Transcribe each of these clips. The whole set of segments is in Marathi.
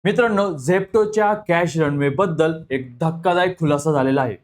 मित्रांनो, झेप्टोच्या कॅश रनवे बद्दल एक धक्कादायक खुलासा झालेला आहे.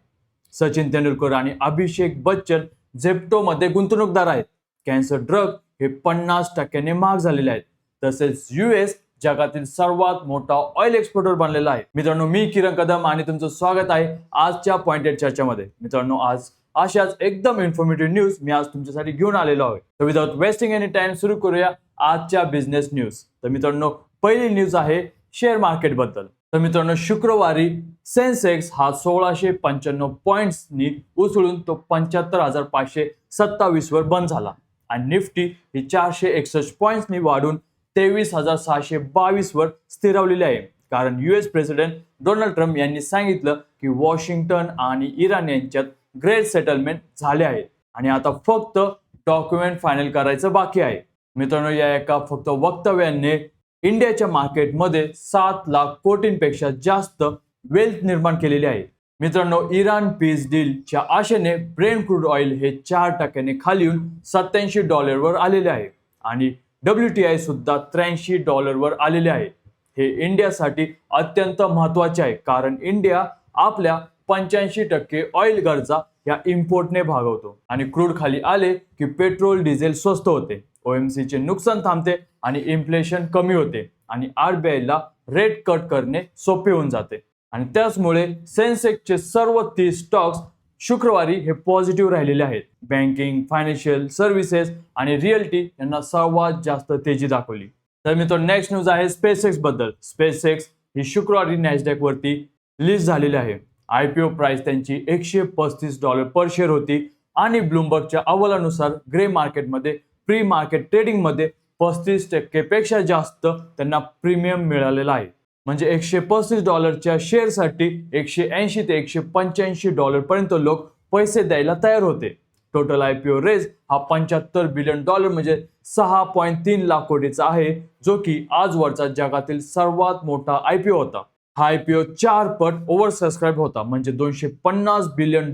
सचिन तेंडुलकर आणि अभिषेक बच्चन झेप्टोमध्ये गुंतवणूकदार आहेत. कॅन्सर ड्रग हे 50% महाग झालेले आहेत. तसेच US जगातील सर्वात मोठा ऑइल एक्सपोर्टर बनलेला आहे. मित्रांनो, मी किरण कदम आणि तुमचं स्वागत आहे आजच्या पॉइंटेड चर्चेमध्ये. मित्रांनो, आज अशाच एकदम इन्फॉर्मेटिव्ह न्यूज मी आज तुमच्यासाठी घेऊन आलेलो आहे. तर विदाउट वेस्टिंग एनी टाइम सुरू करूया आजच्या बिझनेस न्यूज. तर मित्रांनो, पहिली न्यूज आहे शेअर मार्केट बद्दल. तर मित्रांनो, शुक्रवारी सेन्सेक्स हा 1695 पॉइंट्सनी उसळून तो 75,527 वर बंद झाला आणि निफ्टी ही 461 पॉइंट्सनी वाढून 23,622 वर स्थिरावलेली आहे. कारण US प्रेसिडेंट डोनाल्ड ट्रम्प यांनी सांगितलं की वॉशिंग्टन आणि इराण यांच्यात ग्रेट सेटलमेंट झाले आहे आणि आता फक्त डॉक्युमेंट फायनल करायचं बाकी आहे. मित्रांनो, या एका फक्त वक्तव्याने इंडियाच्या मार्केटमध्ये 7 लाख कोटींपेक्षा जास्त वेल्थ निर्माण केलेली आहे. मित्रांनो, इराण पीस डीलच्या आशेने ब्रेंट क्रूड ऑइल हे 4% खाली येऊन $87 आलेले आहे आणि WTI सुद्धा $83 आलेले आहे. हे इंडियासाठी अत्यंत महत्वाचे आहे कारण इंडिया आपल्या 85% ऑइल गरजा या इम्पोर्टने भागवतो आणि क्रूड खाली आले की पेट्रोल डिझेल स्वस्त होते, OMC चे नुकसान थांबते आणि इन्फ्लेशन कमी होते आणि RBI ला रेट कट करणे सोपे होऊन जाते. आणि त्याचमुळे सेन्सेक्सचे सर्व 30 स्टॉक्स शुक्रवारी हे पॉझिटिव्ह राहिलेले आहेत. बँकिंग, फायनान्शियल सर्व्हिसेस आणि रिअल्टी यांना सर्वात जास्त तेजी दाखवली. तर मित्रांनो, नेक्स्ट न्यूज आहे स्पेसएक्स बद्दल. स्पेसएक्स ही शुक्रवारी नॅसडॅक वरती लिस्ट झालेली आहे. IPO प्राइस त्यांची $135 पर शेअर होती आणि ब्लूमबर्गच्या अहवालानुसार ग्रे मार्केटमध्ये प्री मार्केट ट्रेडिंग मध्ये 35% पेक्षा जास्त त्यांना प्रीमियम मिळालेला आहे. म्हणजे $135च्या शेअरसाठी $180 ते $185 पर्यंत लोक पैसे द्यायला तयार होते. टोटल IPO रेज हा $75 बिलियन म्हणजे 6.3 लाख कोटीचा आहे, जो की आजवरचा जगातील सर्वात मोठा IPO होता. हा IPO 4 पट ओव्हर सबस्क्राईब होता, म्हणजे $250 बिलियन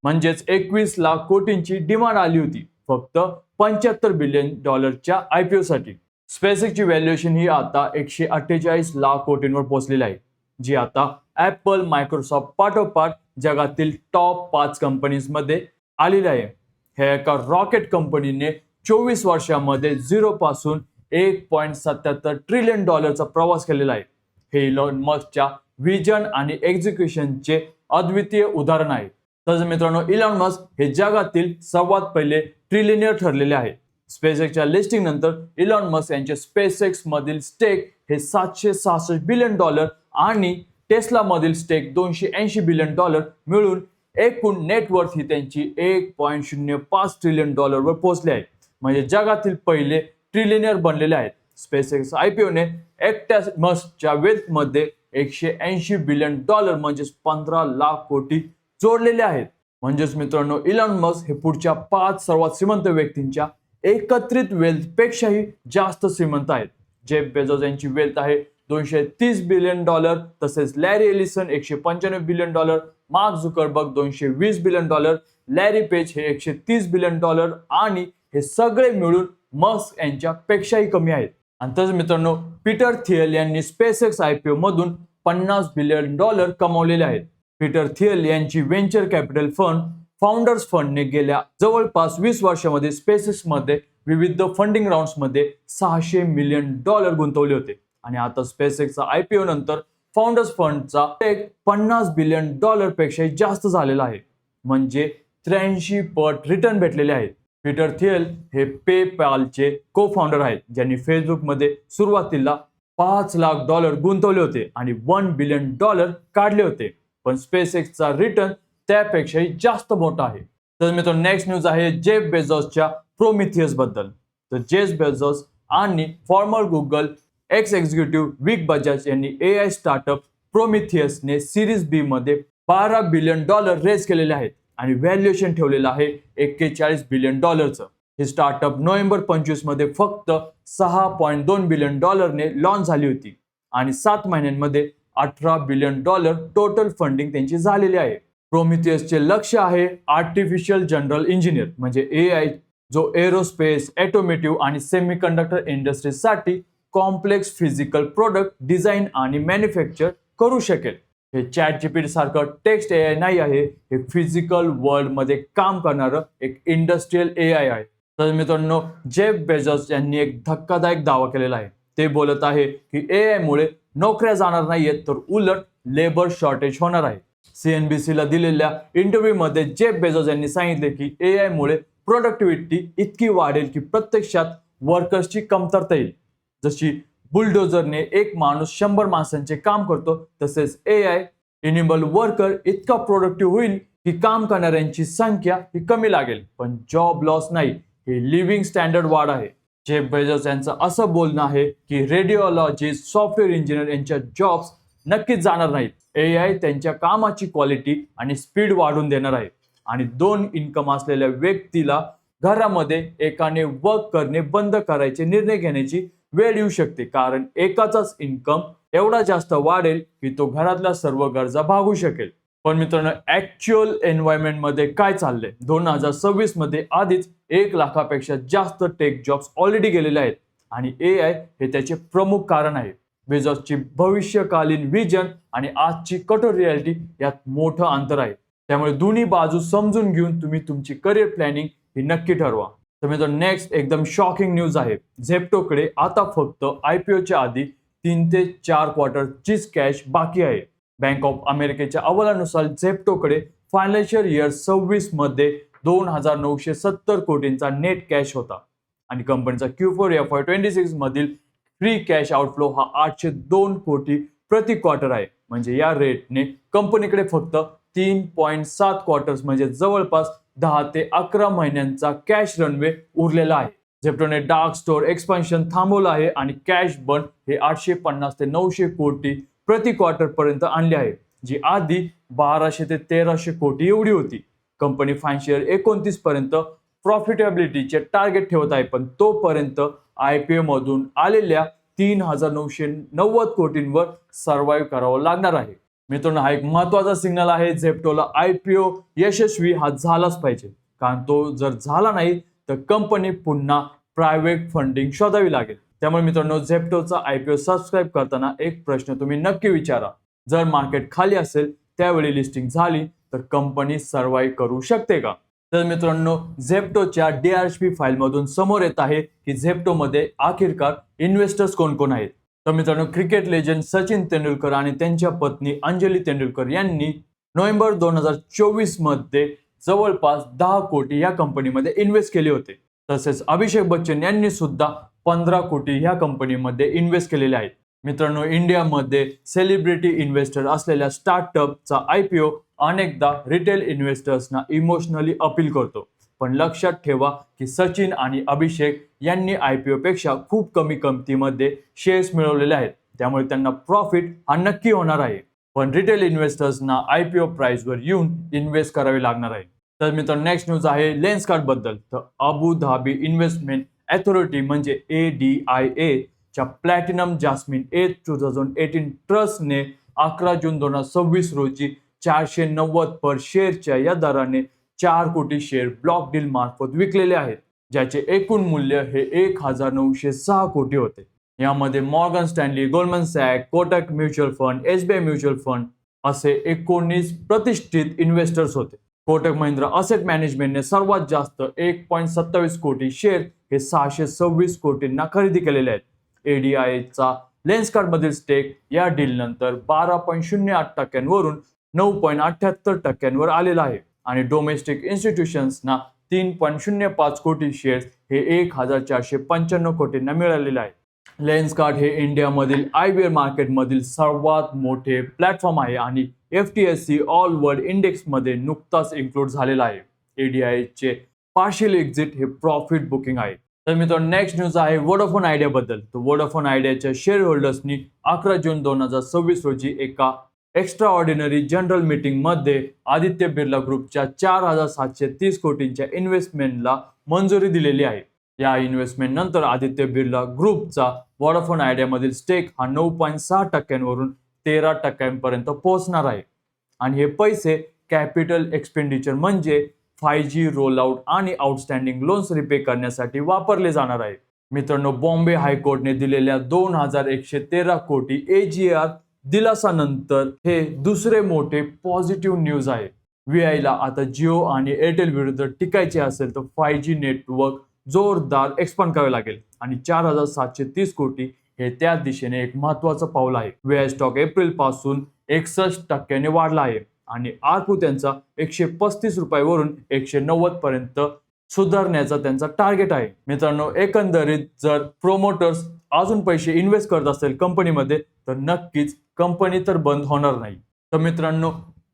म्हणजेच 21 लाख कोटींची डिमांड आली होती फक्त $75 बिलियन IPO साठी. स्पेसएक्सची व्हॅल्युएशन ही आता 148 लाख कोटींवर पोहोचलेली आहे, जी आता ऍपल, मायक्रोसॉफ्ट पाठोपाठ जगातील टॉप 5 कंपनीजमध्ये आलेली आहे. ह्या एका रॉकेट कंपनीने 24 वर्षामध्ये 0 पासून $1.77 ट्रिलियन प्रवास केलेला आहे. हे इलॉन मस्कच्या व्हिजन आणि एक्झिक्युशनचे अद्वितीय उदाहरण आहे. तसंच मित्रांनो, इलॉन मस्क हे जगातील सर्वात पहिले ट्रिलियनियर ठरलेले आहेत. स्पेसएक्सच्या लिस्टिंग नंतर इलॉन मस्क यांचे स्पेसएक्स मधील स्टेक हे $766 बिलियन आणि टेस्ला मधील स्टेक $280 बिलियन मिळून एकूण नेटवर्थ ही त्यांची $1.05 ट्रिलियन वर पोहोचले आहे. म्हणजे जगातील पहिले ट्रिलियनियर बनलेले आहेत. स्पेसएक्स IPOने एकट्या मस्कच्या वेल्थ मध्ये $180 बिलियन म्हणजे 15 लाख कोटी जोडलेले आहेत. म्हणजेच मित्रांनो, इलॉन मस्क हे पुढच्या 5 सर्वात श्रीमंत व्यक्तींच्या एकत्रित वेल्थ पेक्षाही जास्त श्रीमंत आहेत. जेफ बेझोस यांची वेल्थ आहे $230 बिलियन, तसेच Larry Ellison $195 billion, Mark Zuckerberg $220 billion, Larry Page हे $130 बिलियन आणि हे सगळे मिळून मस्क यांच्या पेक्षाही कमी आहेत. आणि तसंच मित्रांनो, पीटर थियल यांनी स्पेसएक्स IPO मधून $50 बिलियन कमावलेले आहेत. पीटर थियल यांची व्हेंचर कॅपिटल फंड फाउंडर्स फंडने गेल्या जवळपास 20 वर्षांमध्ये स्पेसएक्स मध्ये विविध फंडिंग राऊंड्स मध्ये $600 मिलियन गुंतवले होते आणि आता स्पेसएक्सचा IPO नंतर फाउंडर्स फंडचा $50 बिलियन पेक्षाही जास्त झालेला आहे. म्हणजे 83 पट रिटर्न भेटलेले आहेत. पीटर थियल हे पेपॅलचे को फाउंडर आहेत, ज्यांनी फेसबुकमध्ये सुरुवातीला $5 लाख गुंतवले होते आणि $1 बिलियन काढले होते. पण स्पेसएक्सचा रिटर्न त्यापेक्षाही जास्त मोठा आहे. तर मित्रांनो, नेक्स्ट न्यूज आहे जेफ बेझोसच्या प्रोमिथियस बद्दल. तर जेफ बेझोस आणि फॉर्मर गुगल एक्स एक्झिक्युटिव्ह विक बजाज यांनी AI स्टार्टअप प्रोमिथियसने सीरीज B मध्ये $12 बिलियन रेज केलेले आहेत आणि व्हॅल्युएशन ठेवलेलं आहे $41 बिलियन. हे स्टार्टअप नोव्हेंबर 25 मध्ये फक्त $6.2 बिलियन ने लॉन्च झाली होती आणि 7 महिन्यांमध्ये $18 बिलियन टोटल फंडिंग त्यांची झालेली आहे. प्रोमिथियसचे लक्ष्य आहे आर्टिफिशियल जनरल इंजिनियर म्हणजे AI, जो एरोस्पेस, ऑटोमोटिव्ह आणि सेमीकंडक्टर इंडस्ट्रीजसाठी कॉम्प्लेक्स फिजिकल प्रोडक्ट डिझाईन आणि मॅन्युफॅक्चर करू शकेल. हे ChatGPT सारखं टेक्स्ट AI नाही आहे, हे फिजिकल वर्ल्ड मध्ये काम करणारं एक इंडस्ट्रियल AI आहे. तर मित्रांनो, जेफ बेझोस यांनी एक धक्कादायक दावा केलेला आहे. ते बोलत आहे की AI मुळे नोकऱ्या जाणार नाहीयेत, तर उलट लेबर शॉर्टेज होणार आहे. CNBC ला दिलेल्या इंटरव्ह्यूमध्ये जेफ बेझोस यांनी सांगितले की AI मुळे प्रोडक्टिव्हिटी इतकी वाढेल की प्रत्यक्षात वर्कर्सची कमतरता येईल. जशी बुलडोजरने एक माणूस 100 माणसांचे काम करतो, तसेच AI इनेबल वर्कर इतका प्रोडक्टिव्ह होईल की काम करणाऱ्यांची संख्या ही कमी लागेल, पण जॉब लॉस नाही. हे लिव्हिंग स्टँडर्ड वाढ आहे. जेफ बेझोस यांचं असं बोलणं आहे की रेडिओलॉजिस्ट, सॉफ्टवेअर इंजिनियर यांच्या जॉब्स नक्कीच जाणार नाहीत. AI त्यांच्या कामाची क्वालिटी आणि स्पीड वाढवून देणार आहे. आणि 2 इन्कम असलेल्या व्यक्तीला घरामध्ये एकाने वर्क करणे बंद करायचे निर्णय घेण्याची वेळ येऊ शकते, कारण एकाचाच इन्कम एवढा जास्त वाढेल की तो घरातल्या सर्व गरजा भागू शकेल. पण मित्रांनो, ऍक्च्युअल एन्व्हायरमेंट मध्ये काय चाललंय? 2026 मध्ये आधीच 1 लाखापेक्षा जास्त टेक जॉब्स ऑलरेडी गेलेले आहेत आणि AI हे त्याचे प्रमुख कारण आहे. बेझोसची भविष्यकालीन विजन आणि आजची कठोर रियालिटी यात मोठं अंतर आहे. त्यामुळे दोन्ही बाजू समजून घेऊन तुम्ही तुमची करिअर प्लॅनिंग ही नक्की ठरवा. तर मित्रांनो, नेक्स्ट एकदम शॉकिंग न्यूज आहे. झेप्टोकडे आता फक्त IPOच्या आधी 3 ते 4 क्वार्टरचीच कॅश बाकी आहे. बँक ऑफ अमेरिकेच्या अहवालानुसार झेप्टोकडे फायनान्शियल इयर 26 मध्ये 2,970 कोटींचा नेट कॅश होता आणि कंपनीचा Q4 FY26 मधील फ्री कॅश आउटफ्लो हा 802 कोटी प्रति क्वार्टर आहे. म्हणजे या रेटने कंपनीकडे फक्त 3.7 क्वार्टर्स म्हणजे जवळपास 10 ते 11 महिन्यांचा कॅश रनवे उरलेला आहे. झेप्टोने डार्क स्टोर एक्सपान्शन थांबवलं आहे आणि कॅश बर्न हे 850 ते 900 कोटी प्रति क्वार्टर पर्यंत आणले आहे, जी आधी 1200 ते 1300 कोटी एवढी होती. कंपनी फायनान्शियल 29 पर्यंत प्रॉफिटेबिलिटीचे टार्गेट ठेवत आहे, पण तोपर्यंत IPO मधून आलेल्या 3,990 कोटींवर सर्व्हाइव्ह करावं लागणार आहे. मित्रांनो, हा एक महत्वाचा सिग्नल आहे. झेप्टोला IPO यशस्वी हा झालाच पाहिजे, कारण तो जर झाला नाही तर कंपनी पुन्हा प्रायव्हेट फंडिंग शोधावी लागेल. त्यामुळे मित्रांनो, झेप्टोचा IPO सबस्क्राईब करताना एक प्रश्न तुम्ही नक्की विचारा. जर मार्केट खाली असेल त्यावेळी लिस्टिंग झाली तर कंपनी सर्व्हाइव्ह करू शकते का? तर मित्रांनो, झेप्टोच्या DRHP फाईल मधून समोर येत आहे की झेप्टोमध्ये अखेरकार इन्व्हेस्टर्स कोण कोण आहेत. तर मित्रांनो, क्रिकेट लेजंड सचिन तेंडुलकर आणि त्यांच्या पत्नी अंजली तेंडुलकर यांनी नोव्हेंबर 2024 मध्ये जवळपास 10 कोटी या कंपनीमध्ये इन्व्हेस्ट केले होते. तसेच अभिषेक बच्चन यांनी सुद्धा 15 कोटी ह्या कंपनीमध्ये इन्व्हेस्ट केलेले आहेत. मित्रांनो, इंडियामध्ये सेलिब्रिटी इन्व्हेस्टर असलेल्या स्टार्टअपचा IPO अनेकदा रिटेल इन्व्हेस्टर्सना इमोशनली अपील करतो. पण लक्षात ठेवा की सचिन आणि अभिषेक यांनी IPO पेक्षा खूप कमी किमतीमध्ये शेअर्स मिळवलेले आहेत, त्यामुळे त्यांना प्रॉफिट हा नक्की होणार आहे. पण रिटेल इन्व्हेस्टर्सना IPO प्राइसवर येऊन इन्व्हेस्ट करावे लागणार आहे. तर मित्रांनो, नेक्स्ट न्यूज आहे लेन्सकार्ट बद्दल. तर अबू धाबी इन्व्हेस्टमेंट अथॉरिटी म्हणजे ADIA च्या प्लॅटिनम जास्मिन 2018 ट्रस्टने 11 जून 2026 रोजी 490 पर शेअरच्या या दराने 4 कोटी शेअर ब्लॉक डील मार्फत विकलेले आहेत, ज्याचे एकूण मूल्य हे 1,906 कोटी होते. यामध्ये Morgan Stanley, Goldman Sachs, Kotak mutual fund, SBI mutual fund असे 19 प्रतिष्ठित इन्व्हेस्टर्स होते. कोटक महिंद्रा असेट मॅनेजमेंटने सर्वात जास्त 1.27 कोटी शेअर हे 626 कोटींना खरेदी केलेले आहेत. ADIAचा लेन्सकार्ट मधील स्टेक या डील नंतर 12.08% 9.78% आलेला आहे आणि डोमेस्टिक इन्स्टिट्यूशन्सना 3.05 कोटी शेअर्स हे 1,495 कोटींना मिळालेले आहे. लेन्सकार्ट हे इंडियामधील IBR मार्केटमधील सर्वात मोठे प्लॅटफॉर्म आहे आणि FTSE ऑल वर्ल्ड इंडेक्समध्ये नुकताच इन्क्लूड झालेला आहे. ADIAचे पार्शियल एक्झिट हे प्रॉफिट बुकिंग आहे. तर मित्रांनो, नेक्स्ट न्यूज आहे वोडाफोन आयडिया बद्दल. तर वोडाफोन आयडियाच्या शेअर होल्डर्सनी 11 जून 2026 रोजी एका एक्स्ट्रा ऑर्डिनरी जनरल मीटिंग मध्ये आदित्य बिर्ला ग्रुपच्या 4,730 कोटींच्या इन्व्हेस्टमेंटला मंजुरी दिलेली आहे. या इन्व्हेस्टमेंट नंतर आदित्य बिर्ला ग्रुपचा वोडाफोन आयडिया मधील स्टेक हा 9.6% 13% पोहोचणार आहे आणि हे पैसे कॅपिटल एक्सपेंडिचर म्हणजे 5G रोल आउट आणि आउटस्टँडिंग लोन्स रिपे करण्यासाठी वापरले जाणार आहे. मित्रांनो, बॉम्बे हायकोर्टने दिलेल्या 2113 कोटी AGR दिलासानंतर हे दुसरे मोठे पॉझिटिव्ह न्यूज आहे. VI ला आता जिओ आणि एअरटेल विरुद्ध टिकायचे असेल तर 5G नेटवर्क जोरदार एक्सपांड करावे लागेल आणि 4730 कोटी हे त्या दिशेने एक महत्वाचं पाऊल आहे. VI स्टॉक एप्रिल पासून 61% वाढला आहे आणि आरपू त्यांचा 135 रुपयावरून 190 पर्यंत सुधारण्याचा त्यांचा टार्गेट आहे. मित्रांनो, एकंदरीत जर प्रोमोटर्स अजून पैसे इन्व्हेस्ट करत असेल कंपनीमध्ये तर नक्कीच कंपनी तर बंद होणार नाही. तर मित्रांनो,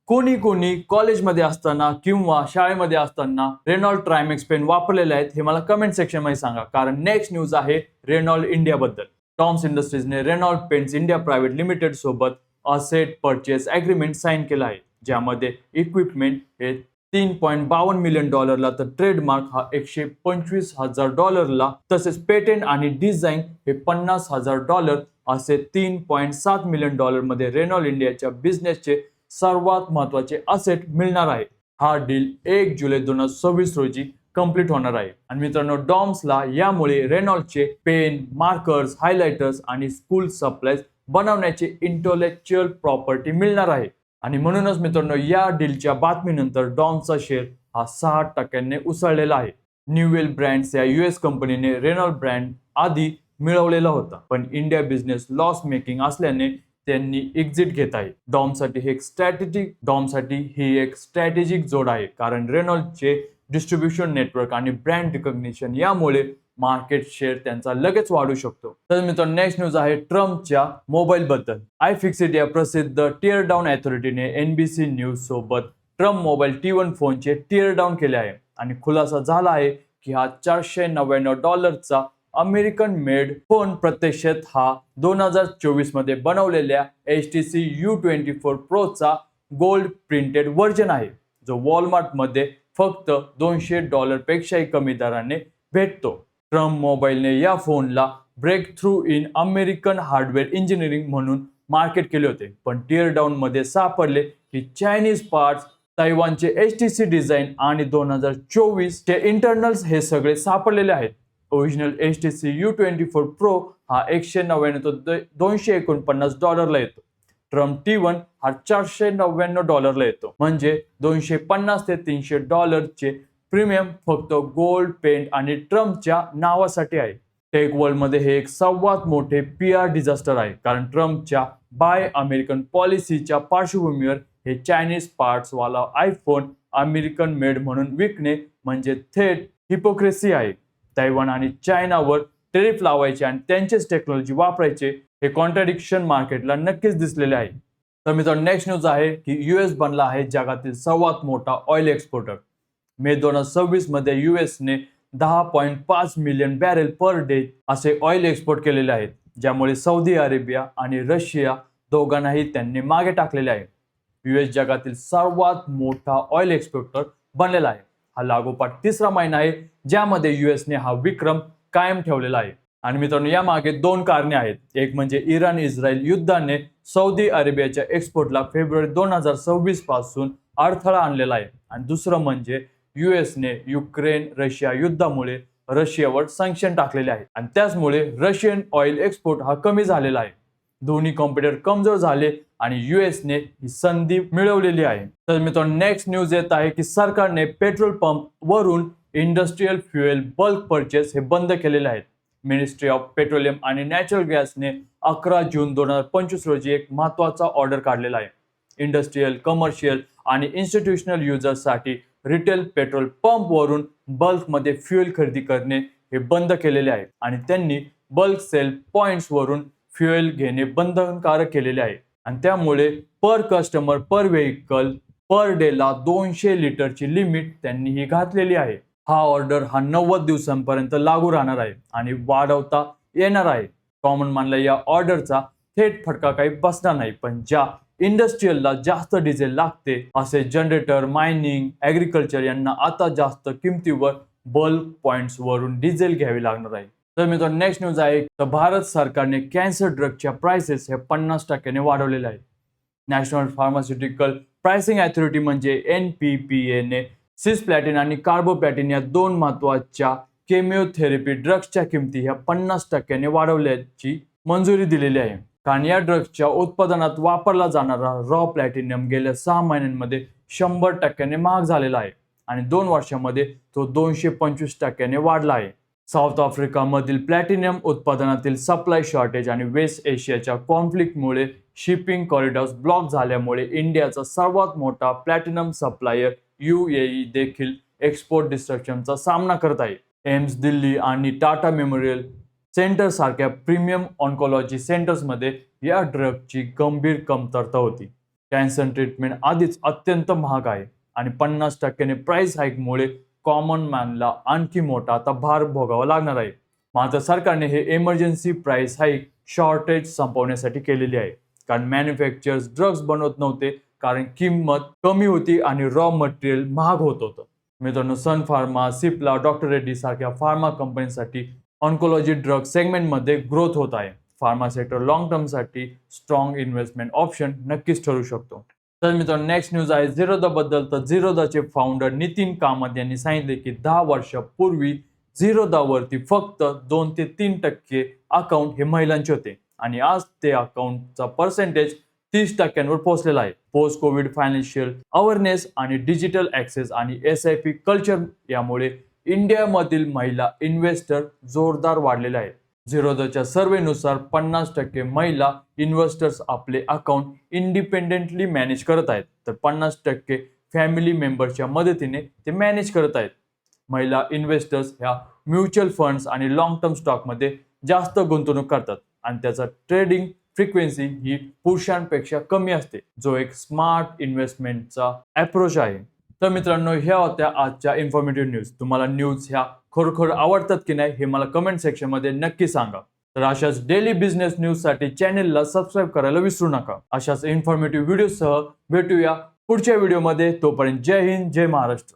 कोणी कॉलेजमध्ये असताना किंवा शाळेमध्ये असताना रेनॉल्ड ट्रायमॅक्स पेन वापरलेले आहेत हे मला कमेंट सेक्शन मध्ये सांगा, कारण नेक्स्ट न्यूज आहे रेनॉल्ड इंडिया बद्दल. टॉम्स इंडस्ट्रीजने Reynold paints India private limited सोबत असेट परचेस अग्रीमेंट साइन केला आहे, ज्यामध्ये इक्विपमेंट हे $3.52 मिलियन तर ट्रेडमार्क हा $125,000 तसेच पेटेंट आणि डिझाईन हे $50,000 असे $3.7 मिलियन मध्ये रेनॉल्ड इंडियाच्या बिझनेसचे सर्वात महत्वाचे असेट मिळणार आहे. हा डील 1 जुलै 2026 रोजी कंप्लीट होणार आहे. आणि मित्रांनो, डॉम्सला यामुळे रेनॉल्डचे पेन, मार्कर्स, हायलायटर्स आणि स्कूल सप्लाईज बनवण्याचे इंटेलेक्च्युअल प्रॉपर्टी मिळणार आहे. आणि म्हणूनच मित्रांनो, या डीलच्या बातमीनंतर डॉम्सचा शेअर हा 60% उसळलेला आहे. न्यूवेल ब्रँड्स या US कंपनीने रेनॉल्ड ब्रँड आधी मिळवलेला होता, पण इंडिया बिझनेस लॉस मेकिंग असल्याने त्यांनी एक्झिट घेत आहे. डॉमसाठी ही एक स्ट्रॅटेजिक जोड आहे, कारण रेनॉल्डचे डिस्ट्रीब्युशन नेटवर्क आणि ब्रँड रिकॉग्निशन यामुळे मार्केट शेअर त्यांचा लगेच वाढू शकतो. तर मित्रांनो, नेक्स्ट न्यूज आहे ट्रम्पच्या मोबाईल बद्दल. iFixit या प्रसिद्ध टिअर डाऊन अथॉरिटीने NBC न्यूज सोबत ट्रम्प मोबाईल T1 फोनचे टिअर डाऊन केले आहे आणि खुलासा झाला आहे की हा $499 अमेरिकन मेड फोन प्रत्यक्षात हा 2024 मध्ये बनवलेल्या HTC U24 Pro चा गोल्ड प्रिंटेड व्हर्जन आहे, जो वॉलमार्ट मध्ये फक्त $200 पेक्षाही कमी दराने भेटतो. ट्रम्प मोबाईलने या फोनला break through in American hardware engineering म्हणून मार्केट केले होते, पण टिअर डाऊन मध्ये सापडले की चायनीज पार्ट्स, तैवानचे HTC डिझाईन आणि 2024 चे इंटरनल्स हे सगळे सापडलेले आहेत. ओरिजिनल HTC U24 Pro हा $199 ते $249 येतो. ट्रम्प T1 हा $499 येतो, म्हणजे $250 ते $300 चे प्रीमियम फक्त गोल्ड पेंट आणि ट्रम्पच्या नावासाठी आहे. टेक वर्ल्ड मध्ये हे एक सर्वात मोठे PR डिझास्टर आहे, कारण ट्रम्पच्या बाय अमेरिकन पॉलिसीच्या पार्श्वभूमीवर हे चायनीज पार्ट्स वाला आयफोन अमेरिकन मेड म्हणून विकणे म्हणजे थेट हिपोक्रेसी आहे. तैवान आणि चायनावर टेरिफ लावायचे आणि त्यांचेच टेक्नॉलॉजी वापरायचे हे कॉन्ट्रडिक्शन मार्केटला नक्कीच दिसलेले आहे. तर मित्रांनो, नेक्स्ट न्यूज आहे की US बनला आहे जगातील सर्वात मोठा ऑइल एक्सपोर्टर. मे 2026 मध्ये US ने 10.5 मिलियन बॅरेल पर डे असे ऑइल एक्सपोर्ट केलेले आहेत, ज्यामुळे सौदी अरेबिया आणि रशिया दोघांनाही त्यांनी मागे टाकलेले आहे. US जगातील सर्वात मोठा ऑइल एक्सपोर्टर बनलेला आहे. हा लागोपाठ तिसरा महिना आहे ज्यामध्ये US ने हा विक्रम कायम ठेवलेला आहे. आणि मित्रांनो, यामागे 2 कारणे आहेत. एक म्हणजे इराण इस्रायल युद्धाने सौदी अरेबियाच्या एक्सपोर्टला फेब्रुवारी 2026 पासून अडथळा आणलेला आहे, आणि दुसरं म्हणजे US ने युक्रेन रशिया युद्धामुळे रशियावर सँक्शन टाकलेले आहेत आणि त्याचमुळे रशियन ऑइल एक्सपोर्ट हा कमी झालेला आहे. दोन्ही कॉम्पिटिटर कमजोर झाले आणि US ने ही संधी मिळवलेली आहे. तर मित्रांनो, नेक्स्ट न्यूज येत आहे की सरकारने पेट्रोल पंप वरून इंडस्ट्रियल फ्युएल बल्क परचेस हे बंद केलेले आहेत. मिनिस्ट्री ऑफ पेट्रोलियम आणि नॅचरल गॅसने 11 जून 2025 रोजी एक महत्वाचा ऑर्डर काढलेला आहे. इंडस्ट्रियल, कमर्शियल आणि इन्स्टिट्यूशनल युजर्ससाठी रिटेल पेट्रोल पंप वरून बल्कमध्ये फ्युएल खरेदी करणे हे बंद केलेले आहे आणि त्यांनी बल्क सेल पॉइंट्स वरून फ्युएल घेणे बंधनकारक केलेले आहे. आणि त्यामुळे पर कस्टमर पर व्हेकल पर डेला 200 लिटरची लिमिट त्यांनी ही घातलेली आहे. हा ऑर्डर हा 90 दिवसांपर्यंत लागू राहणार आहे आणि वाढवता येणार आहे. कॉमन मानला या ऑर्डरचा थेट फटका काही बसणार नाही, पण ज्या इंडस्ट्रियलला जास्त डिझेल लागते असे जनरेटर, मायनिंग, ॲग्रिकल्चर यांना आता जास्त किमतीवर बल्क पॉइंट्स वरून डिझेल घ्यावी लागणार आहे. तर मित्रांनो, नेक्स्ट न्यूज आहे तर भारत सरकारने कॅन्सर ड्रगच्या प्राइसेस हे 50% वाढवलेले आहेत. नॅशनल फार्मास्युटिकल प्राइसिंग अथॉरिटी म्हणजे NPPA ने सिस्प्लॅटिन आणि कार्बोपॅटिन या 2 महत्वाच्या केमिओथेरपी ड्रग्सच्या किमती ह्या 50% वाढवल्याची मंजुरी दिलेली आहे. कारण या ड्रग्सच्या उत्पादनात वापरला जाणारा रॉ प्लॅटिनम गेल्या 6 महिन्यांमध्ये 100% महाग झालेला आहे आणि 2 वर्षांमध्ये तो 225% वाढला आहे. साऊथ आफ्रिकामधील प्लॅटिनम उत्पादनातील सप्लाय शॉर्टेज आणि वेस्ट एशियाच्या कॉन्फ्लिक्टमुळे शिपिंग कॉरिडॉर्स ब्लॉक झाल्यामुळे इंडियाचा सर्वात मोठा प्लॅटिनम सप्लायर UAE देखील एक्सपोर्ट डिस्ट्रक्शनचा सामना करत आहे. एम्स दिल्ली आणि टाटा मेमोरियल सेंटर सारख्या प्रीमियम ऑन्कोलॉजी सेंटर्समध्ये या ड्रगची गंभीर कमतरता होती. कॅन्सर ट्रीटमेंट आधीच अत्यंत महाग आहे आणि 50% प्राइस हाईकमुळे कॉमन मॅनला आणखी मोठा आता भार भोगावा लागणार आहे. मात्र सरकारने हे इमर्जन्सी प्राइस हाईक शॉर्टेज संपवण्यासाठी केलेली आहे. कारण मॅन्युफॅक्चरर्स ड्रग्ज बनवत नव्हते कारण किंमत कमी होती आणि रॉ मटेरियल महाग होत होतं. मित्रांनो, सन फार्मा, सिप्ला, डॉक्टर रेड्डी सारख्या फार्मा कंपनीसाठी ऑन्कोलॉजी ड्रग सेगमेंटमध्ये ग्रोथ होत आहे. फार्मा सेक्टर लॉंग टर्मसाठी स्ट्रॉंग इन्व्हेस्टमेंट ऑप्शन नक्कीच ठरू शकतो. तर मित्रांनो, नेक्स्ट न्यूज आहे झिरोदा बद्दल. तर झिरोदाचे फाउंडर नितीन कामत यांनी सांगितले की 10 वर्षापूर्वी झिरोदावरती फक्त 2 ते 3% अकाउंट हे महिलांचे होते आणि आज ते अकाउंटचा पर्सेंटेज 30% पोहोचलेला आहे. पोस्ट कोविड फायनान्शियल अवेअरनेस आणि डिजिटल ऍक्सेस आणि SIP कल्चर यामुळे इंडियामधील महिला इन्व्हेस्टर जोरदार वाढलेले आहेत. झिरोदाच्या सर्वेनुसार 50% महिला इन्व्हेस्टर्स आपले अकाउंट इंडिपेंडेंटली मॅनेज करत आहेत, तर 50% फॅमिली मेंबरच्या मदतीने ते मॅनेज करत आहेत. महिला इन्व्हेस्टर्स ह्या म्युच्युअल फंड्स आणि लॉंग टर्म स्टॉकमध्ये जास्त गुंतवणूक करतात आणि त्याचा ट्रेडिंग फ्रिक्वेन्सी ही पुरुषांपेक्षा कमी असते, जो एक स्मार्ट इन्व्हेस्टमेंटचा अप्रोच आहे. तर मित्रांनो, ह्या होत्या आजच्या इन्फॉर्मेटिव्ह न्यूज. तुम्हाला न्यूज ह्या खरोखर आवडतात की नाही हे मला कमेंट सेक्शनमध्ये नक्की सांगा. तर अशाच डेली बिझनेस न्यूजसाठी चॅनेलला सबस्क्राईब करायला विसरू नका. अशाच इन्फॉर्मेटिव्ह व्हिडिओसह भेटूया पुढच्या व्हिडिओमध्ये. तोपर्यंत जय हिंद, जय महाराष्ट्र.